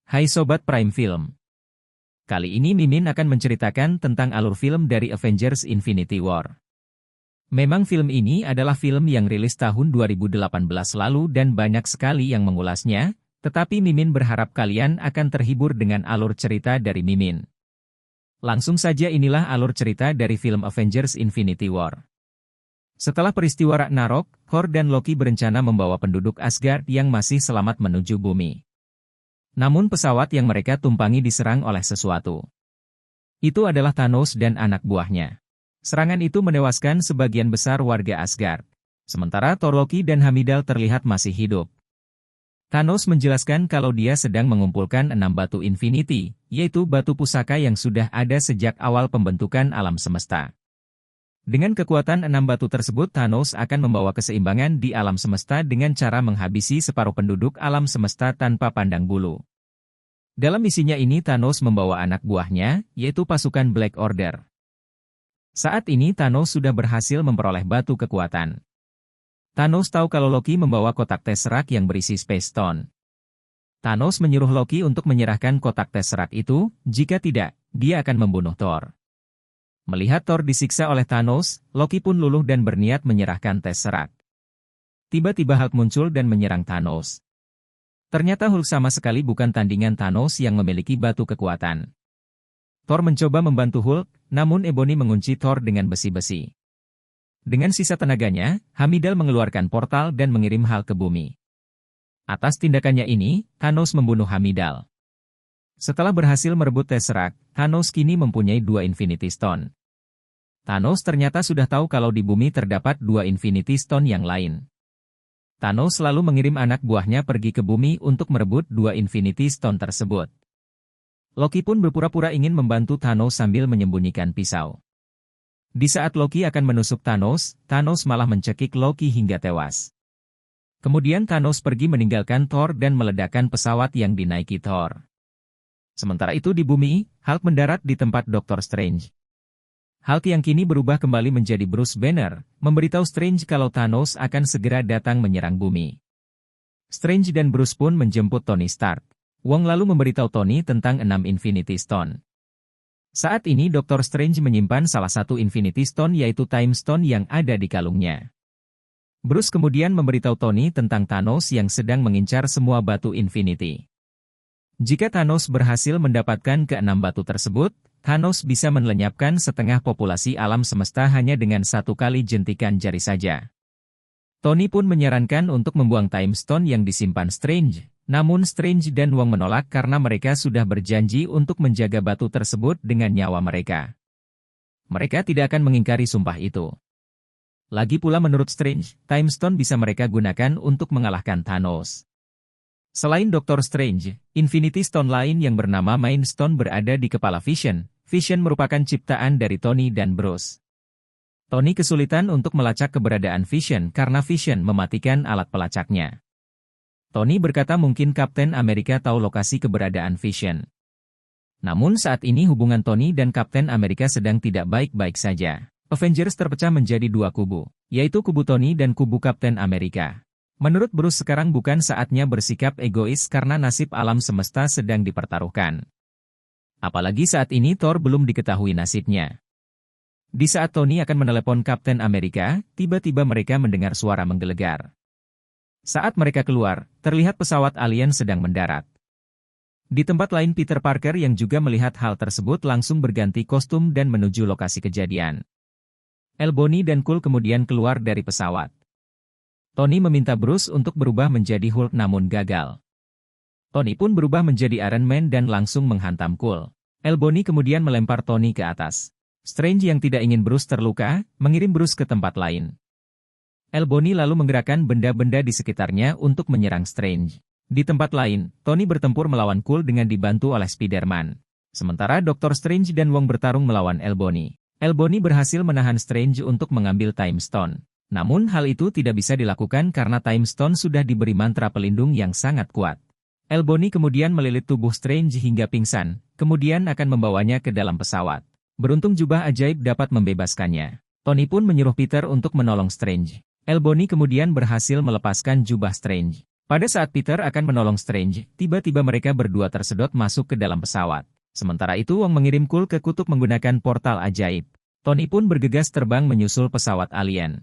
Hai Sobat Prime Film. Kali ini Mimin akan menceritakan tentang alur film dari Avengers Infinity War. Memang film ini adalah film yang rilis tahun 2018 lalu dan banyak sekali yang mengulasnya, tetapi Mimin berharap kalian akan terhibur dengan alur cerita dari Mimin. Langsung saja inilah alur cerita dari film Avengers Infinity War. Setelah peristiwa Ragnarok, Thor dan Loki berencana membawa penduduk Asgard yang masih selamat menuju bumi. Namun pesawat yang mereka tumpangi diserang oleh sesuatu. Itu adalah Thanos dan anak buahnya. Serangan itu menewaskan sebagian besar warga Asgard. Sementara Thor, Loki dan Heimdall terlihat masih hidup. Thanos menjelaskan kalau dia sedang mengumpulkan 6 batu Infinity, yaitu batu pusaka yang sudah ada sejak awal pembentukan alam semesta. Dengan kekuatan 6 batu tersebut Thanos akan membawa keseimbangan di alam semesta dengan cara menghabisi separuh penduduk alam semesta tanpa pandang bulu. Dalam misinya ini Thanos membawa anak buahnya, yaitu pasukan Black Order. Saat ini Thanos sudah berhasil memperoleh batu kekuatan. Thanos tahu kalau Loki membawa kotak Tesseract yang berisi Space Stone. Thanos menyuruh Loki untuk menyerahkan kotak Tesseract itu, jika tidak, dia akan membunuh Thor. Melihat Thor disiksa oleh Thanos, Loki pun luluh dan berniat menyerahkan Tesseract. Tiba-tiba Hulk muncul dan menyerang Thanos. Ternyata Hulk sama sekali bukan tandingan Thanos yang memiliki batu kekuatan. Thor mencoba membantu Hulk, namun Ebony mengunci Thor dengan besi-besi. Dengan sisa tenaganya, Heimdall mengeluarkan portal dan mengirim Hulk ke bumi. Atas tindakannya ini, Thanos membunuh Heimdall. Setelah berhasil merebut Tesseract, Thanos kini mempunyai 2 Infinity Stone. Thanos ternyata sudah tahu kalau di bumi terdapat 2 Infinity Stone yang lain. Thanos selalu mengirim anak buahnya pergi ke bumi untuk merebut 2 Infinity Stone tersebut. Loki pun berpura-pura ingin membantu Thanos sambil menyembunyikan pisau. Di saat Loki akan menusuk Thanos, Thanos malah mencekik Loki hingga tewas. Kemudian Thanos pergi meninggalkan Thor dan meledakkan pesawat yang dinaiki Thor. Sementara itu di bumi, Hulk mendarat di tempat Dr. Strange. Hulk yang kini berubah kembali menjadi Bruce Banner, memberitahu Strange kalau Thanos akan segera datang menyerang bumi. Strange dan Bruce pun menjemput Tony Stark. Wong lalu memberitahu Tony tentang 6 Infinity Stone. Saat ini Dr. Strange menyimpan salah satu Infinity Stone yaitu Time Stone yang ada di kalungnya. Bruce kemudian memberitahu Tony tentang Thanos yang sedang mengincar semua batu Infinity. Jika Thanos berhasil mendapatkan ke-6 batu tersebut, Thanos bisa melenyapkan setengah populasi alam semesta hanya dengan 1 kali jentikan jari saja. Tony pun menyarankan untuk membuang Time Stone yang disimpan Strange, namun Strange dan Wong menolak karena mereka sudah berjanji untuk menjaga batu tersebut dengan nyawa mereka. Mereka tidak akan mengingkari sumpah itu. Lagi pula menurut Strange, Time Stone bisa mereka gunakan untuk mengalahkan Thanos. Selain Dr. Strange, Infinity Stone lain yang bernama Mind Stone berada di kepala Vision. Vision merupakan ciptaan dari Tony dan Bruce. Tony kesulitan untuk melacak keberadaan Vision karena Vision mematikan alat pelacaknya. Tony berkata mungkin Kapten Amerika tahu lokasi keberadaan Vision. Namun saat ini hubungan Tony dan Kapten Amerika sedang tidak baik-baik saja. Avengers terpecah menjadi 2 kubu, yaitu kubu Tony dan kubu Kapten Amerika. Menurut Bruce sekarang bukan saatnya bersikap egois karena nasib alam semesta sedang dipertaruhkan. Apalagi saat ini Thor belum diketahui nasibnya. Di saat Tony akan menelepon Kapten Amerika, tiba-tiba mereka mendengar suara menggelegar. Saat mereka keluar, terlihat pesawat alien sedang mendarat. Di tempat lain Peter Parker yang juga melihat hal tersebut langsung berganti kostum dan menuju lokasi kejadian. Ebony dan Cool kemudian keluar dari pesawat. Tony meminta Bruce untuk berubah menjadi Hulk namun gagal. Tony pun berubah menjadi Iron Man dan langsung menghantam Cool. Ebony kemudian melempar Tony ke atas. Strange yang tidak ingin Bruce terluka, mengirim Bruce ke tempat lain. Ebony lalu menggerakkan benda-benda di sekitarnya untuk menyerang Strange. Di tempat lain, Tony bertempur melawan Cool dengan dibantu oleh Spider-Man. Sementara Dr. Strange dan Wong bertarung melawan Ebony. Ebony berhasil menahan Strange untuk mengambil Time Stone. Namun hal itu tidak bisa dilakukan karena Time Stone sudah diberi mantra pelindung yang sangat kuat. Ebony kemudian melilit tubuh Strange hingga pingsan, kemudian akan membawanya ke dalam pesawat. Beruntung jubah ajaib dapat membebaskannya. Tony pun menyuruh Peter untuk menolong Strange. Ebony kemudian berhasil melepaskan jubah Strange. Pada saat Peter akan menolong Strange, tiba-tiba mereka berdua tersedot masuk ke dalam pesawat. Sementara itu Wong mengirim Cool ke kutub menggunakan portal ajaib. Tony pun bergegas terbang menyusul pesawat alien.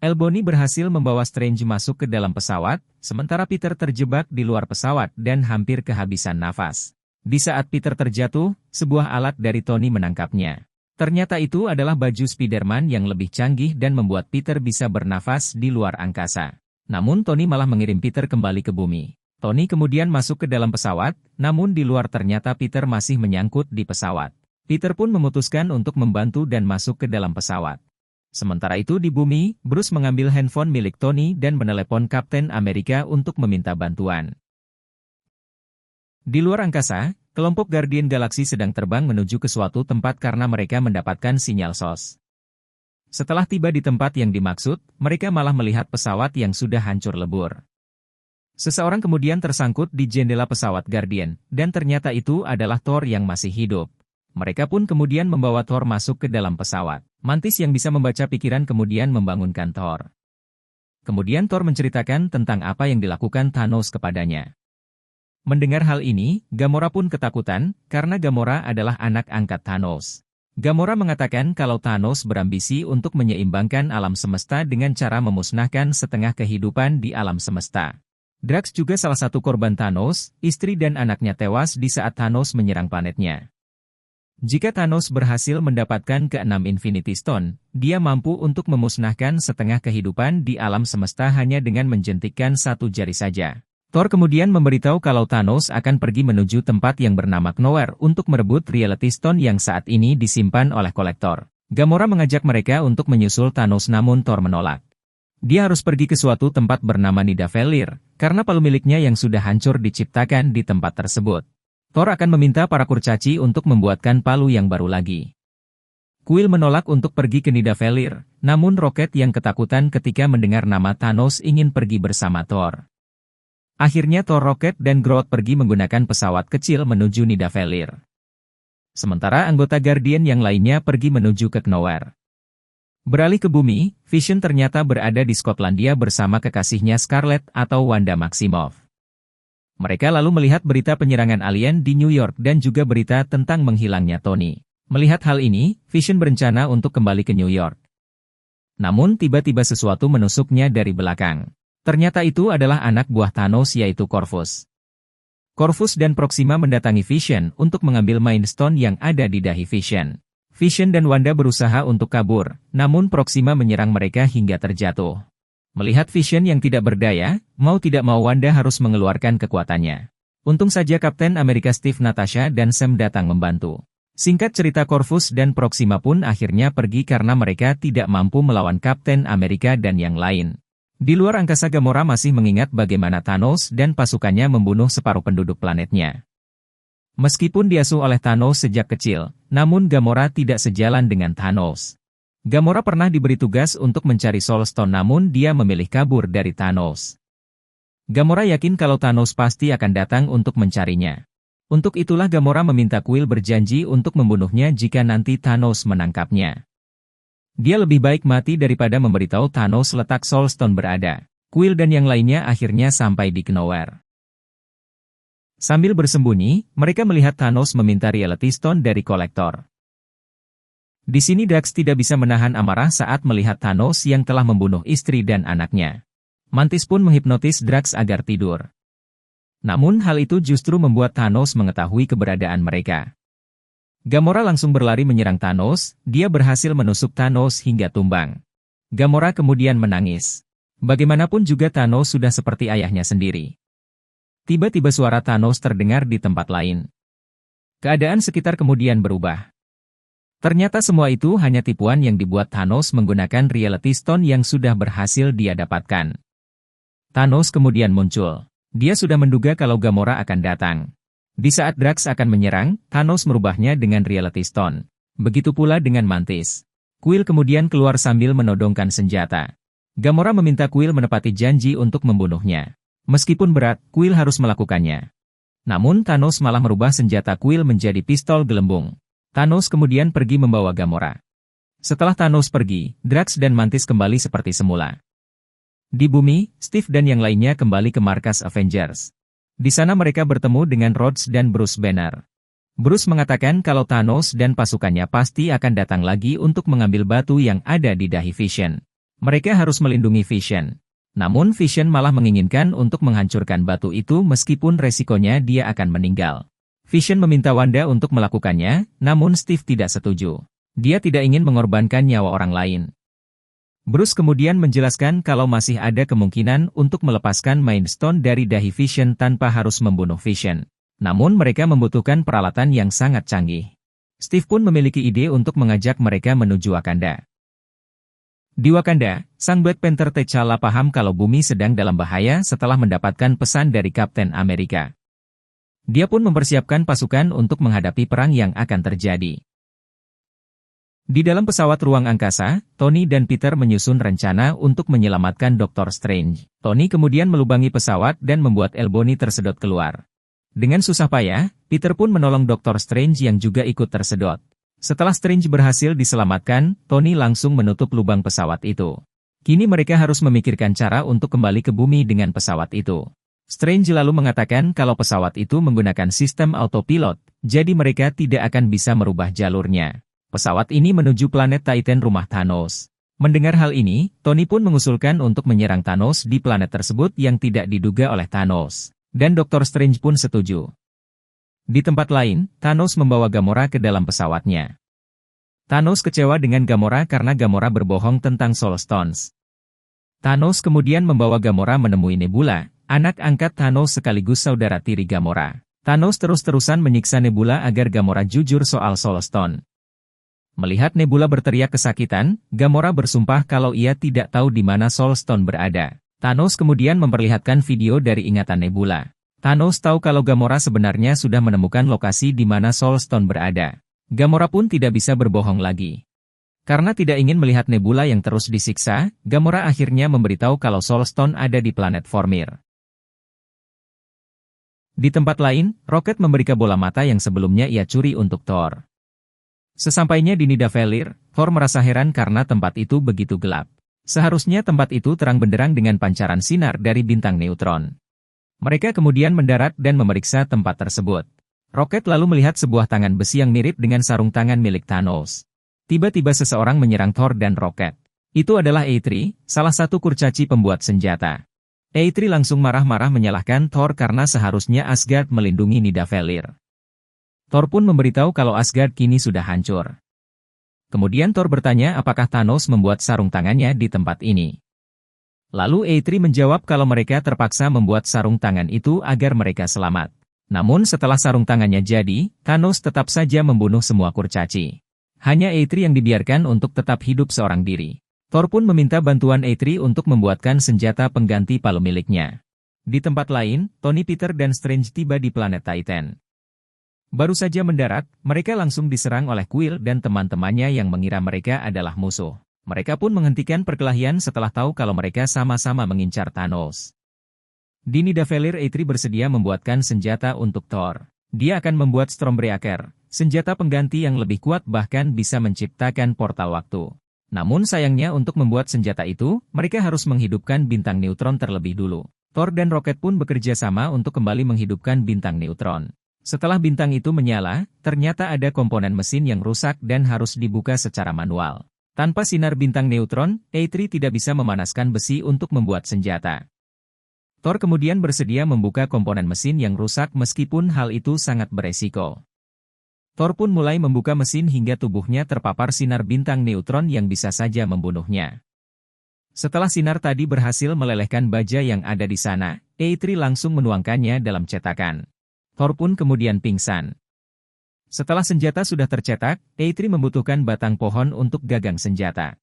Elbony berhasil membawa Strange masuk ke dalam pesawat, sementara Peter terjebak di luar pesawat dan hampir kehabisan nafas. Di saat Peter terjatuh, sebuah alat dari Tony menangkapnya. Ternyata itu adalah baju Spider-Man yang lebih canggih dan membuat Peter bisa bernafas di luar angkasa. Namun Tony malah mengirim Peter kembali ke bumi. Tony kemudian masuk ke dalam pesawat, namun di luar ternyata Peter masih menyangkut di pesawat. Peter pun memutuskan untuk membantu dan masuk ke dalam pesawat. Sementara itu di bumi, Bruce mengambil handphone milik Tony dan menelepon Kapten Amerika untuk meminta bantuan. Di luar angkasa, kelompok Guardian Galaxy sedang terbang menuju ke suatu tempat karena mereka mendapatkan sinyal SOS. Setelah tiba di tempat yang dimaksud, mereka malah melihat pesawat yang sudah hancur lebur. Seseorang kemudian tersangkut di jendela pesawat Guardian, dan ternyata itu adalah Thor yang masih hidup. Mereka pun kemudian membawa Thor masuk ke dalam pesawat. Mantis yang bisa membaca pikiran kemudian membangunkan Thor. Kemudian Thor menceritakan tentang apa yang dilakukan Thanos kepadanya. Mendengar hal ini, Gamora pun ketakutan, karena Gamora adalah anak angkat Thanos. Gamora mengatakan kalau Thanos berambisi untuk menyeimbangkan alam semesta dengan cara memusnahkan setengah kehidupan di alam semesta. Drax juga salah satu korban Thanos, istri dan anaknya tewas di saat Thanos menyerang planetnya. Jika Thanos berhasil mendapatkan ke-6 Infinity Stone, dia mampu untuk memusnahkan setengah kehidupan di alam semesta hanya dengan menjentikkan satu jari saja. Thor kemudian memberitahu kalau Thanos akan pergi menuju tempat yang bernama Knowhere untuk merebut Reality Stone yang saat ini disimpan oleh kolektor. Gamora mengajak mereka untuk menyusul Thanos namun Thor menolak. Dia harus pergi ke suatu tempat bernama Nidavellir, karena palu miliknya yang sudah hancur diciptakan di tempat tersebut. Thor akan meminta para kurcaci untuk membuatkan palu yang baru lagi. Quill menolak untuk pergi ke Nidavellir, namun Rocket yang ketakutan ketika mendengar nama Thanos ingin pergi bersama Thor. Akhirnya Thor, Rocket, dan Groot pergi menggunakan pesawat kecil menuju Nidavellir. Sementara anggota Guardian yang lainnya pergi menuju ke Knowhere. Beralih ke bumi, Vision ternyata berada di Skotlandia bersama kekasihnya Scarlet atau Wanda Maximoff. Mereka lalu melihat berita penyerangan alien di New York dan juga berita tentang menghilangnya Tony. Melihat hal ini, Vision berencana untuk kembali ke New York. Namun tiba-tiba sesuatu menusuknya dari belakang. Ternyata itu adalah anak buah Thanos yaitu Corvus. Corvus dan Proxima mendatangi Vision untuk mengambil Mind Stone yang ada di dahi Vision. Vision dan Wanda berusaha untuk kabur, namun Proxima menyerang mereka hingga terjatuh. Melihat Vision yang tidak berdaya, mau tidak mau Wanda harus mengeluarkan kekuatannya. Untung saja Kapten Amerika Steve, Natasha, dan Sam datang membantu. Singkat cerita Corvus dan Proxima pun akhirnya pergi karena mereka tidak mampu melawan Kapten Amerika dan yang lain. Di luar angkasa Gamora masih mengingat bagaimana Thanos dan pasukannya membunuh separuh penduduk planetnya. Meskipun diasuh oleh Thanos sejak kecil, namun Gamora tidak sejalan dengan Thanos. Gamora pernah diberi tugas untuk mencari Soul Stone namun dia memilih kabur dari Thanos. Gamora yakin kalau Thanos pasti akan datang untuk mencarinya. Untuk itulah Gamora meminta Quill berjanji untuk membunuhnya jika nanti Thanos menangkapnya. Dia lebih baik mati daripada memberitahu Thanos letak Soul Stone berada. Quill dan yang lainnya akhirnya sampai di Knowhere. Sambil bersembunyi, mereka melihat Thanos meminta Reality Stone dari kolektor. Di sini Drax tidak bisa menahan amarah saat melihat Thanos yang telah membunuh istri dan anaknya. Mantis pun menghipnotis Drax agar tidur. Namun hal itu justru membuat Thanos mengetahui keberadaan mereka. Gamora langsung berlari menyerang Thanos, dia berhasil menusuk Thanos hingga tumbang. Gamora kemudian menangis. Bagaimanapun juga Thanos sudah seperti ayahnya sendiri. Tiba-tiba suara Thanos terdengar di tempat lain. Keadaan sekitar kemudian berubah. Ternyata semua itu hanya tipuan yang dibuat Thanos menggunakan Reality Stone yang sudah berhasil dia dapatkan. Thanos kemudian muncul. Dia sudah menduga kalau Gamora akan datang. Di saat Drax akan menyerang, Thanos merubahnya dengan Reality Stone. Begitu pula dengan Mantis. Quill kemudian keluar sambil menodongkan senjata. Gamora meminta Quill menepati janji untuk membunuhnya. Meskipun berat, Quill harus melakukannya. Namun Thanos malah merubah senjata Quill menjadi pistol gelembung. Thanos kemudian pergi membawa Gamora. Setelah Thanos pergi, Drax dan Mantis kembali seperti semula. Di bumi, Steve dan yang lainnya kembali ke markas Avengers. Di sana mereka bertemu dengan Rhodes dan Bruce Banner. Bruce mengatakan kalau Thanos dan pasukannya pasti akan datang lagi untuk mengambil batu yang ada di dahi Vision. Mereka harus melindungi Vision. Namun Vision malah menginginkan untuk menghancurkan batu itu meskipun resikonya dia akan meninggal. Vision meminta Wanda untuk melakukannya, namun Steve tidak setuju. Dia tidak ingin mengorbankan nyawa orang lain. Bruce kemudian menjelaskan kalau masih ada kemungkinan untuk melepaskan Mind Stone dari dahi Vision tanpa harus membunuh Vision. Namun mereka membutuhkan peralatan yang sangat canggih. Steve pun memiliki ide untuk mengajak mereka menuju Wakanda. Di Wakanda, sang Black Panther T'Challa paham kalau bumi sedang dalam bahaya setelah mendapatkan pesan dari Kapten Amerika. Dia pun mempersiapkan pasukan untuk menghadapi perang yang akan terjadi. Di dalam pesawat ruang angkasa, Tony dan Peter menyusun rencana untuk menyelamatkan Dr. Strange. Tony kemudian melubangi pesawat dan membuat Elbony tersedot keluar. Dengan susah payah, Peter pun menolong Dr. Strange yang juga ikut tersedot. Setelah Strange berhasil diselamatkan, Tony langsung menutup lubang pesawat itu. Kini mereka harus memikirkan cara untuk kembali ke bumi dengan pesawat itu. Strange lalu mengatakan kalau pesawat itu menggunakan sistem autopilot, jadi mereka tidak akan bisa merubah jalurnya. Pesawat ini menuju planet Titan rumah Thanos. Mendengar hal ini, Tony pun mengusulkan untuk menyerang Thanos di planet tersebut yang tidak diduga oleh Thanos. Dan Dr. Strange pun setuju. Di tempat lain, Thanos membawa Gamora ke dalam pesawatnya. Thanos kecewa dengan Gamora karena Gamora berbohong tentang Soul Stones. Thanos kemudian membawa Gamora menemui Nebula, anak angkat Thanos sekaligus saudara tiri Gamora. Thanos terus-terusan menyiksa Nebula agar Gamora jujur soal Soul Stone. Melihat Nebula berteriak kesakitan, Gamora bersumpah kalau ia tidak tahu di mana Soul Stone berada. Thanos kemudian memperlihatkan video dari ingatan Nebula. Thanos tahu kalau Gamora sebenarnya sudah menemukan lokasi di mana Soul Stone berada. Gamora pun tidak bisa berbohong lagi. Karena tidak ingin melihat Nebula yang terus disiksa, Gamora akhirnya memberitahu kalau Soul Stone ada di planet Vormir. Di tempat lain, Rocket memberikan bola mata yang sebelumnya ia curi untuk Thor. Sesampainya di Nidavellir, Thor merasa heran karena tempat itu begitu gelap. Seharusnya tempat itu terang benderang dengan pancaran sinar dari bintang neutron. Mereka kemudian mendarat dan memeriksa tempat tersebut. Rocket lalu melihat sebuah tangan besi yang mirip dengan sarung tangan milik Thanos. Tiba-tiba seseorang menyerang Thor dan Rocket. Itu adalah Eitri, salah satu kurcaci pembuat senjata. Eitri langsung marah-marah menyalahkan Thor karena seharusnya Asgard melindungi Nidavellir. Thor pun memberitahu kalau Asgard kini sudah hancur. Kemudian Thor bertanya apakah Thanos membuat sarung tangannya di tempat ini. Lalu Eitri menjawab kalau mereka terpaksa membuat sarung tangan itu agar mereka selamat. Namun setelah sarung tangannya jadi, Thanos tetap saja membunuh semua kurcaci. Hanya Eitri yang dibiarkan untuk tetap hidup seorang diri. Thor pun meminta bantuan Eitri untuk membuatkan senjata pengganti palu miliknya. Di tempat lain, Tony, Peter dan Strange tiba di planet Titan. Baru saja mendarat, mereka langsung diserang oleh Quill dan teman-temannya yang mengira mereka adalah musuh. Mereka pun menghentikan perkelahian setelah tahu kalau mereka sama-sama mengincar Thanos. Di Nidavellir, Eitri bersedia membuatkan senjata untuk Thor. Dia akan membuat Stormbreaker, senjata pengganti yang lebih kuat bahkan bisa menciptakan portal waktu. Namun sayangnya untuk membuat senjata itu, mereka harus menghidupkan bintang neutron terlebih dulu. Thor dan Rocket pun bekerja sama untuk kembali menghidupkan bintang neutron. Setelah bintang itu menyala, ternyata ada komponen mesin yang rusak dan harus dibuka secara manual. Tanpa sinar bintang neutron, Eitri tidak bisa memanaskan besi untuk membuat senjata. Thor kemudian bersedia membuka komponen mesin yang rusak meskipun hal itu sangat beresiko. Thor pun mulai membuka mesin hingga tubuhnya terpapar sinar bintang neutron yang bisa saja membunuhnya. Setelah sinar tadi berhasil melelehkan baja yang ada di sana, Eitri langsung menuangkannya dalam cetakan. Thor pun kemudian pingsan. Setelah senjata sudah tercetak, Eitri membutuhkan batang pohon untuk gagang senjata.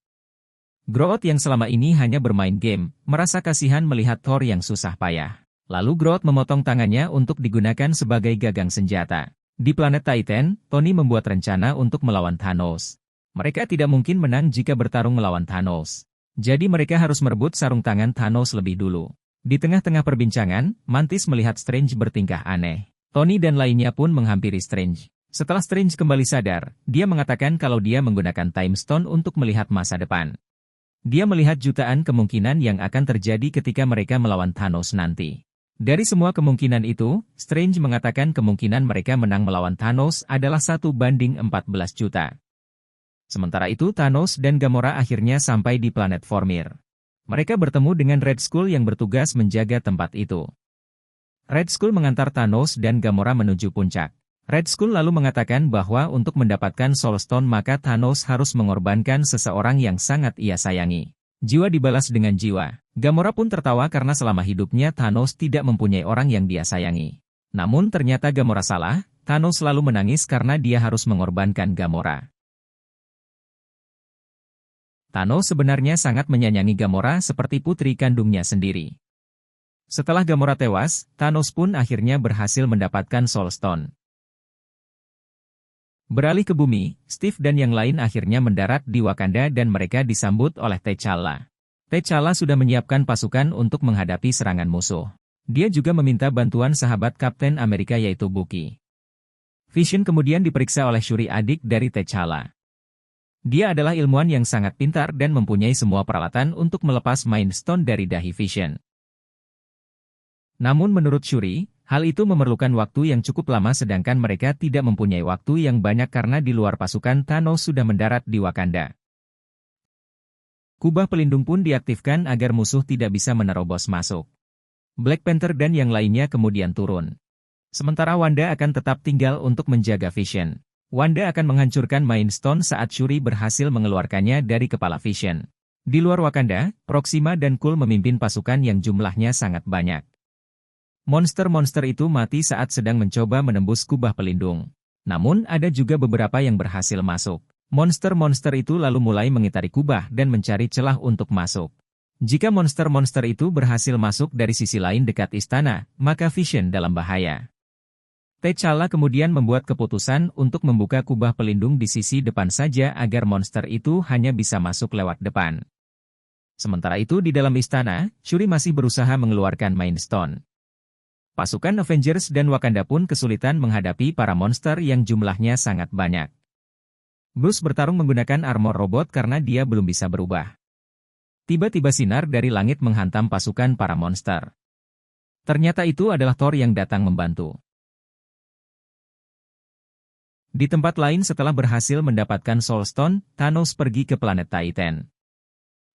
Groot yang selama ini hanya bermain game, merasa kasihan melihat Thor yang susah payah. Lalu Groot memotong tangannya untuk digunakan sebagai gagang senjata. Di planet Titan, Tony membuat rencana untuk melawan Thanos. Mereka tidak mungkin menang jika bertarung melawan Thanos. Jadi mereka harus merebut sarung tangan Thanos lebih dulu. Di tengah-tengah perbincangan, Mantis melihat Strange bertingkah aneh. Tony dan lainnya pun menghampiri Strange. Setelah Strange kembali sadar, dia mengatakan kalau dia menggunakan Time Stone untuk melihat masa depan. Dia melihat jutaan kemungkinan yang akan terjadi ketika mereka melawan Thanos nanti. Dari semua kemungkinan itu, Strange mengatakan kemungkinan mereka menang melawan Thanos adalah 1:14 juta. Sementara itu Thanos dan Gamora akhirnya sampai di planet Vormir. Mereka bertemu dengan Red Skull yang bertugas menjaga tempat itu. Red Skull mengantar Thanos dan Gamora menuju puncak. Red Skull lalu mengatakan bahwa untuk mendapatkan Soul Stone maka Thanos harus mengorbankan seseorang yang sangat ia sayangi. Jiwa dibalas dengan jiwa. Gamora pun tertawa karena selama hidupnya Thanos tidak mempunyai orang yang dia sayangi. Namun ternyata Gamora salah, Thanos selalu menangis karena dia harus mengorbankan Gamora. Thanos sebenarnya sangat menyayangi Gamora seperti putri kandungnya sendiri. Setelah Gamora tewas, Thanos pun akhirnya berhasil mendapatkan Soul Stone. Beralih ke bumi, Steve dan yang lain akhirnya mendarat di Wakanda dan mereka disambut oleh T'Challa. T'Challa sudah menyiapkan pasukan untuk menghadapi serangan musuh. Dia juga meminta bantuan sahabat Kapten Amerika yaitu Bucky. Vision kemudian diperiksa oleh Shuri, adik dari T'Challa. Dia adalah ilmuwan yang sangat pintar dan mempunyai semua peralatan untuk melepas Mind Stone dari dahi Vision. Namun menurut Shuri, hal itu memerlukan waktu yang cukup lama sedangkan mereka tidak mempunyai waktu yang banyak karena di luar pasukan Thanos sudah mendarat di Wakanda. Kubah pelindung pun diaktifkan agar musuh tidak bisa menerobos masuk. Black Panther dan yang lainnya kemudian turun. Sementara Wanda akan tetap tinggal untuk menjaga Vision. Wanda akan menghancurkan Mind Stone saat Shuri berhasil mengeluarkannya dari kepala Vision. Di luar Wakanda, Proxima dan Kul memimpin pasukan yang jumlahnya sangat banyak. Monster-monster itu mati saat sedang mencoba menembus kubah pelindung. Namun ada juga beberapa yang berhasil masuk. Monster-monster itu lalu mulai mengitari kubah dan mencari celah untuk masuk. Jika monster-monster itu berhasil masuk dari sisi lain dekat istana, maka Vision dalam bahaya. T'Challa kemudian membuat keputusan untuk membuka kubah pelindung di sisi depan saja agar monster itu hanya bisa masuk lewat depan. Sementara itu di dalam istana, Shuri masih berusaha mengeluarkan Mind Stone. Pasukan Avengers dan Wakanda pun kesulitan menghadapi para monster yang jumlahnya sangat banyak. Bruce bertarung menggunakan armor robot karena dia belum bisa berubah. Tiba-tiba sinar dari langit menghantam pasukan para monster. Ternyata itu adalah Thor yang datang membantu. Di tempat lain setelah berhasil mendapatkan Soul Stone, Thanos pergi ke planet Titan.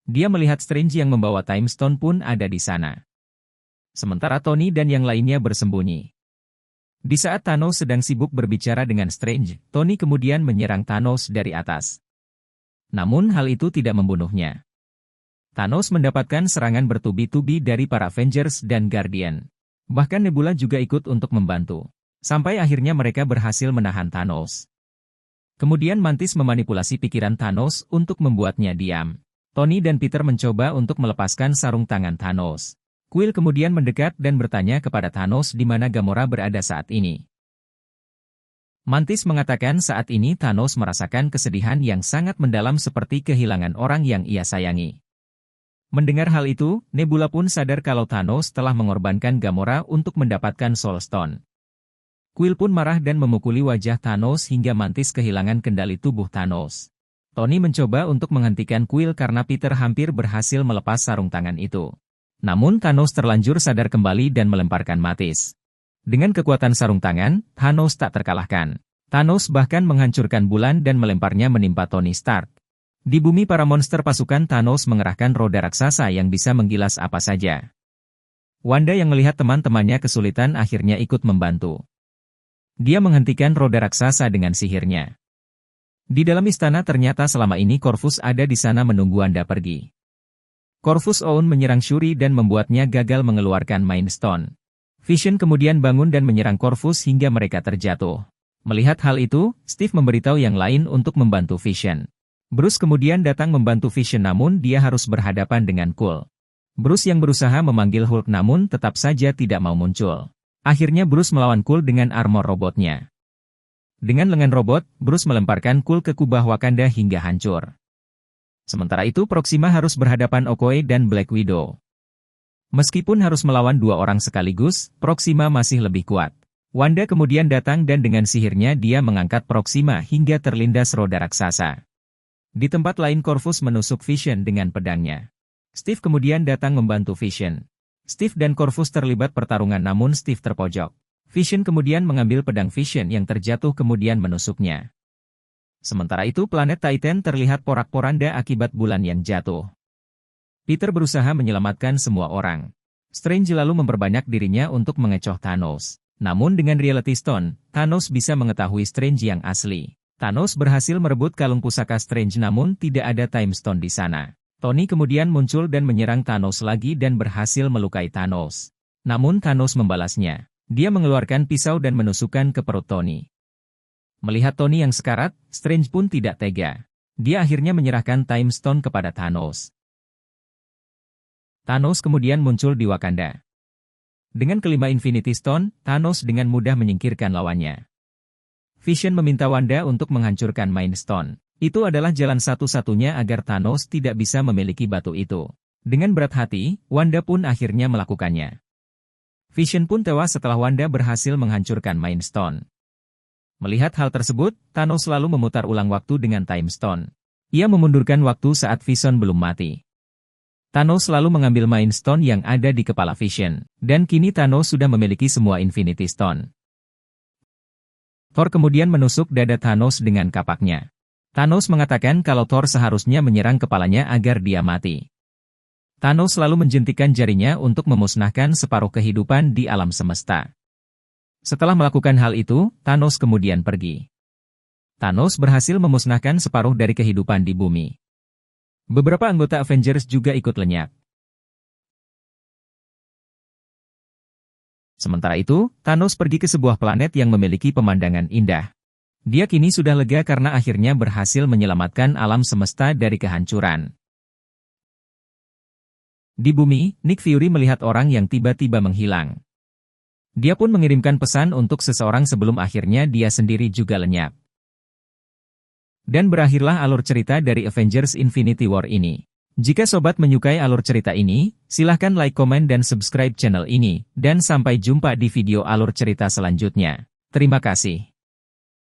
Dia melihat Strange yang membawa Time Stone pun ada di sana. Sementara Tony dan yang lainnya bersembunyi. Di saat Thanos sedang sibuk berbicara dengan Strange, Tony kemudian menyerang Thanos dari atas. Namun hal itu tidak membunuhnya. Thanos mendapatkan serangan bertubi-tubi dari para Avengers dan Guardian. Bahkan Nebula juga ikut untuk membantu. Sampai akhirnya mereka berhasil menahan Thanos. Kemudian Mantis memanipulasi pikiran Thanos untuk membuatnya diam. Tony dan Peter mencoba untuk melepaskan sarung tangan Thanos. Quill kemudian mendekat dan bertanya kepada Thanos di mana Gamora berada saat ini. Mantis mengatakan saat ini Thanos merasakan kesedihan yang sangat mendalam seperti kehilangan orang yang ia sayangi. Mendengar hal itu, Nebula pun sadar kalau Thanos telah mengorbankan Gamora untuk mendapatkan Soul Stone. Quill pun marah dan memukuli wajah Thanos hingga Mantis kehilangan kendali tubuh Thanos. Tony mencoba untuk menghentikan Quill karena Peter hampir berhasil melepas sarung tangan itu. Namun Thanos terlanjur sadar kembali dan melemparkan Mantis. Dengan kekuatan sarung tangan, Thanos tak terkalahkan. Thanos bahkan menghancurkan bulan dan melemparnya menimpa Tony Stark. Di bumi para monster pasukan Thanos mengerahkan roda raksasa yang bisa menggilas apa saja. Wanda yang melihat teman-temannya kesulitan akhirnya ikut membantu. Dia menghentikan roda raksasa dengan sihirnya. Di dalam istana ternyata selama ini Corvus ada di sana menunggu Wanda pergi. Corvus Own menyerang Shuri dan membuatnya gagal mengeluarkan Mind Stone. Vision kemudian bangun dan menyerang Corvus hingga mereka terjatuh. Melihat hal itu, Steve memberitahu yang lain untuk membantu Vision. Bruce kemudian datang membantu Vision namun dia harus berhadapan dengan Kul. Bruce yang berusaha memanggil Hulk namun tetap saja tidak mau muncul. Akhirnya Bruce melawan Kul dengan armor robotnya. Dengan lengan robot, Bruce melemparkan Kul ke kubah Wakanda hingga hancur. Sementara itu Proxima harus berhadapan Okoye dan Black Widow. Meskipun harus melawan dua orang sekaligus, Proxima masih lebih kuat. Wanda kemudian datang dan dengan sihirnya dia mengangkat Proxima hingga terlindas roda raksasa. Di tempat lain Corvus menusuk Vision dengan pedangnya. Steve kemudian datang membantu Vision. Steve dan Corvus terlibat pertarungan namun Steve terpojok. Vision kemudian mengambil pedang Vision yang terjatuh kemudian menusuknya. Sementara itu planet Titan terlihat porak-poranda akibat bulan yang jatuh. Peter berusaha menyelamatkan semua orang. Strange lalu memperbanyak dirinya untuk mengecoh Thanos. Namun dengan Reality Stone, Thanos bisa mengetahui Strange yang asli. Thanos berhasil merebut kalung pusaka Strange namun tidak ada Time Stone di sana. Tony kemudian muncul dan menyerang Thanos lagi dan berhasil melukai Thanos. Namun Thanos membalasnya. Dia mengeluarkan pisau dan menusukkan ke perut Tony. Melihat Tony yang sekarat, Strange pun tidak tega. Dia akhirnya menyerahkan Time Stone kepada Thanos. Thanos kemudian muncul di Wakanda. Dengan kelima Infinity Stone, Thanos dengan mudah menyingkirkan lawannya. Vision meminta Wanda untuk menghancurkan Mind Stone. Itu adalah jalan satu-satunya agar Thanos tidak bisa memiliki batu itu. Dengan berat hati, Wanda pun akhirnya melakukannya. Vision pun tewas setelah Wanda berhasil menghancurkan Mind Stone. Melihat hal tersebut, Thanos lalu memutar ulang waktu dengan Time Stone. Ia memundurkan waktu saat Vision belum mati. Thanos lalu mengambil Mind Stone yang ada di kepala Vision, dan kini Thanos sudah memiliki semua Infinity Stone. Thor kemudian menusuk dada Thanos dengan kapaknya. Thanos mengatakan kalau Thor seharusnya menyerang kepalanya agar dia mati. Thanos lalu menjentikan jarinya untuk memusnahkan separuh kehidupan di alam semesta. Setelah melakukan hal itu, Thanos kemudian pergi. Thanos berhasil memusnahkan separuh dari kehidupan di bumi. Beberapa anggota Avengers juga ikut lenyap. Sementara itu, Thanos pergi ke sebuah planet yang memiliki pemandangan indah. Dia kini sudah lega karena akhirnya berhasil menyelamatkan alam semesta dari kehancuran. Di bumi, Nick Fury melihat orang yang tiba-tiba menghilang. Dia pun mengirimkan pesan untuk seseorang sebelum akhirnya dia sendiri juga lenyap. Dan berakhirlah alur cerita dari Avengers Infinity War ini. Jika sobat menyukai alur cerita ini, silahkan like, komen, dan subscribe channel ini. Dan sampai jumpa di video alur cerita selanjutnya. Terima kasih.